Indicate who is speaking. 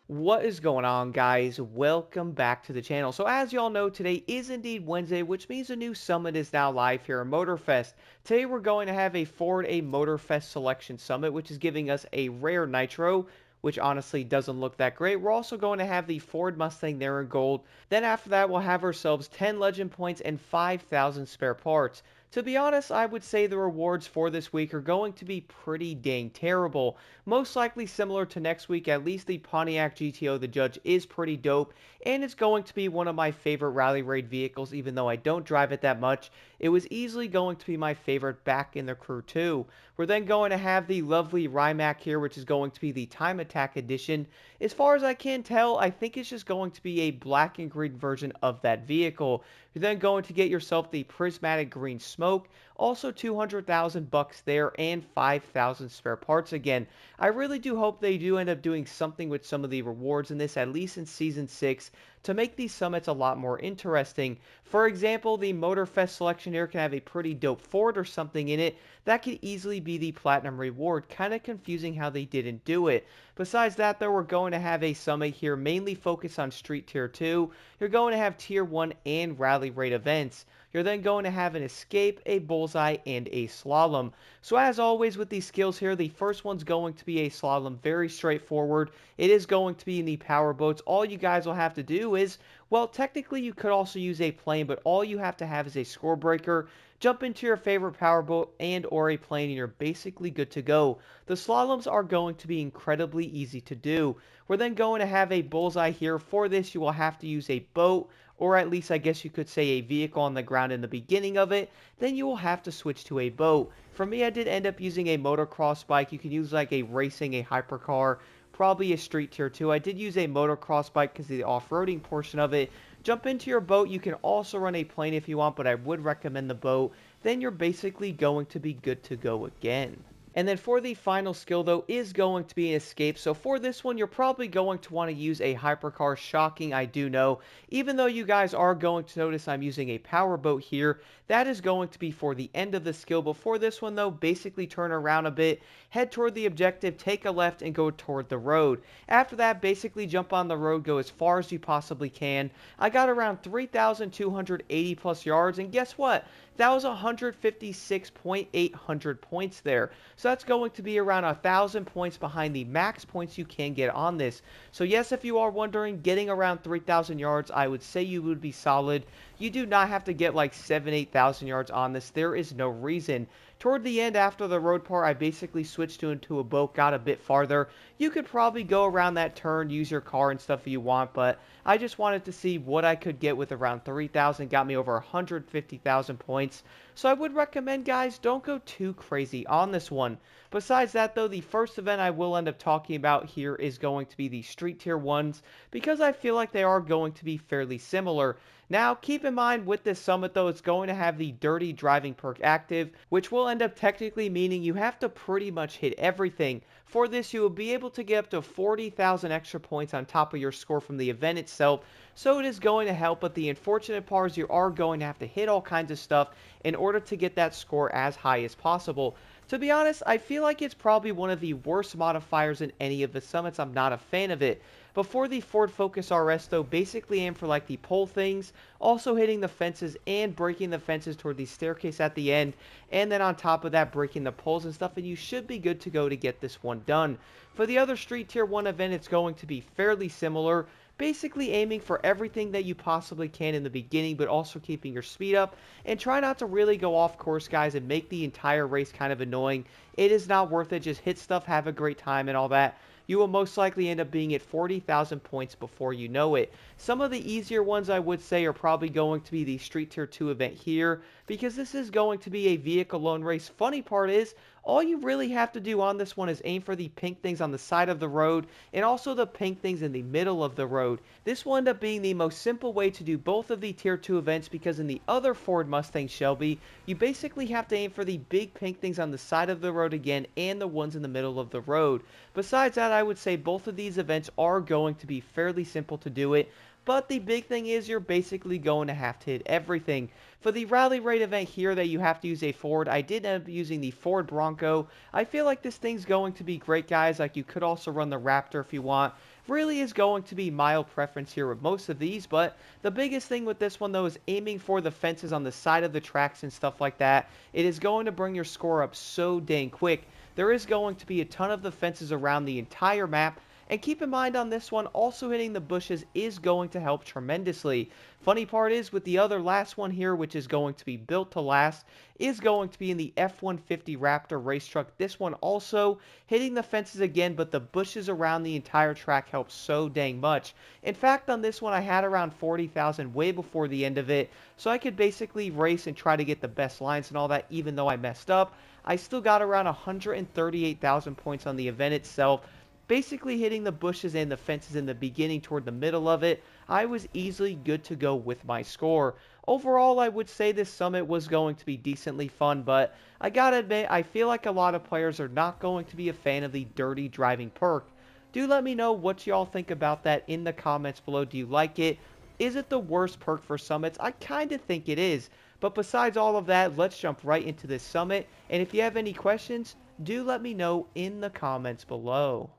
Speaker 1: What is going on, guys? Welcome back to the channel. So as y'all know, today is indeed Wednesday, which means a new summit is now live here at Motorfest. Today we're going to have a Ford Motorfest Selection Summit, which is giving us a rare Nitro, which honestly doesn't look that great. We're also going to have the Ford Mustang there in gold. Then after that, we'll have ourselves 10 legend points and 5,000 spare parts. To be honest, I would say the rewards for this week are going to be pretty dang terrible. Most likely similar to next week, at least the Pontiac GTO the Judge is pretty dope, and it's going to be one of my favorite rally raid vehicles, even though I don't drive it that much. It was easily going to be my favorite back in the crew too. We're then going to have the lovely Rimac here, which is going to be the Time Attack Edition. As far as I can tell, I think it's just going to be a black and green version of that vehicle. You're then going to get yourself the Prismatic Green Smoke, also 200,000 bucks there, and 5,000 spare parts again. I really do hope they do end up doing something with some of the rewards in this, at least in Season 6, to make these summits a lot more interesting. For example, the Motorfest selection here can have a pretty dope Ford or something in it. That could easily be the Platinum reward. Kind of confusing how they didn't do it. Besides that, though, we're going to have a summit here mainly focused on Street Tier 2. You're going to have Tier 1 and Rally Raid events. You're then going to have an Escape, a Bullseye, and a Slalom. So as always with these skills here, the first one's going to be a Slalom, very straightforward. It is going to be in the power boats. All you guys will have to do is, well, technically you could also use a plane, but all you have to have is a score breaker. Jump into your favorite powerboat and or a plane and you're basically good to go. The slaloms are going to be incredibly easy to do. We're then going to have a Bullseye here. For this you will have to use a boat, or at least I guess you could say a vehicle on the ground in the beginning of it. Then you will have to switch to a boat. For me, I did end up using a motocross bike. You can use like a racing, a hypercar, probably a street tier 2. I did use a motocross bike because of the off-roading portion of it. Jump into your boat. You can also run a plane if you want, but I would recommend the boat. Then you're basically going to be good to go again. And then for the final skill, though, is going to be an escape. So for this one, you're probably going to want to use a hypercar. Shocking, I do know. Even though you guys are going to notice I'm using a powerboat here, that is going to be for the end of the skill. Before this one, though, basically turn around a bit, head toward the objective, take a left, and go toward the road. After that, basically jump on the road, go as far as you possibly can. I got around 3,280 plus yards, and guess what? That was 156,800 points there. So that's going to be around 1,000 points behind the max points you can get on this. So yes, if you are wondering, getting around 3,000 yards, I would say you would be solid. You do not have to get like 7,000, 8,000 yards on this. There is no reason. Toward the end, after the road part, I basically switched into a boat, got a bit farther. You could probably go around that turn, use your car and stuff if you want, but I just wanted to see what I could get with around 3,000. Got me over 150,000 points. So I would recommend, guys, don't go too crazy on this one. Besides that, though, the first event I will end up talking about here is going to be the Street Tier 1s, because I feel like they are going to be fairly similar. Now, keep in mind with this summit, though, it's going to have the Dirty Driving perk active, which will end up technically meaning you have to pretty much hit everything. For this, you will be able to get up to 40,000 extra points on top of your score from the event itself, so it is going to help, but the unfortunate part is you are going to have to hit all kinds of stuff in order to get that score as high as possible. To be honest, I feel like it's probably one of the worst modifiers in any of the summits. I'm not a fan of it. Before the Ford Focus RS, though, basically aim for like the pole things, also hitting the fences and breaking the fences toward the staircase at the end, and then on top of that breaking the poles and stuff, and you should be good to go to get this one done. For the other Street Tier 1 event, it's going to be fairly similar, basically aiming for everything that you possibly can in the beginning, but also keeping your speed up, and try not to really go off course, guys, and make the entire race kind of annoying. It is not worth it. Just hit stuff, have a great time, and all that. You will most likely end up being at 40,000 points before you know it. Some of the easier ones I would say are probably going to be the Street Tier 2 event here, because this is going to be a vehicle loan race. Funny part is, all you really have to do on this one is aim for the pink things on the side of the road and also the pink things in the middle of the road. This will end up being the most simple way to do both of the Tier 2 events, because in the other Ford Mustang Shelby, you basically have to aim for the big pink things on the side of the road again and the ones in the middle of the road. Besides that, I would say both of these events are going to be fairly simple to do it. But the big thing is you're basically going to have to hit everything. For the Rally Raid event here that you have to use a Ford, I did end up using the Ford Bronco. I feel like this thing's going to be great, guys. Like, you could also run the Raptor if you want. really is going to be mild preference here with most of these, but the biggest thing with this one though is aiming for the fences on the side of the tracks and stuff like that. It is going to bring your score up so dang quick. There is going to be a ton of the fences around the entire map, and keep in mind on this one, also hitting the bushes is going to help tremendously. Funny part is, with the other last one here, which is going to be built to last, is going to be in the F-150 Raptor race truck. This one also hitting the fences again, but the bushes around the entire track helps so dang much. In fact, on this one, I had around 40,000 way before the end of it, so I could basically race and try to get the best lines and all that, even though I messed up. I still got around 138,000 points on the event itself. Basically hitting the bushes and the fences in the beginning toward the middle of it, I was easily good to go with my score. Overall, I would say this summit was going to be decently fun, but I gotta admit, I feel like a lot of players are not going to be a fan of the dirty driving perk. Do let me know what y'all think about that in the comments below. Do you like it? Is it the worst perk for summits? I kinda think it is. But besides all of that, let's jump right into this summit. And if you have any questions, do let me know in the comments below.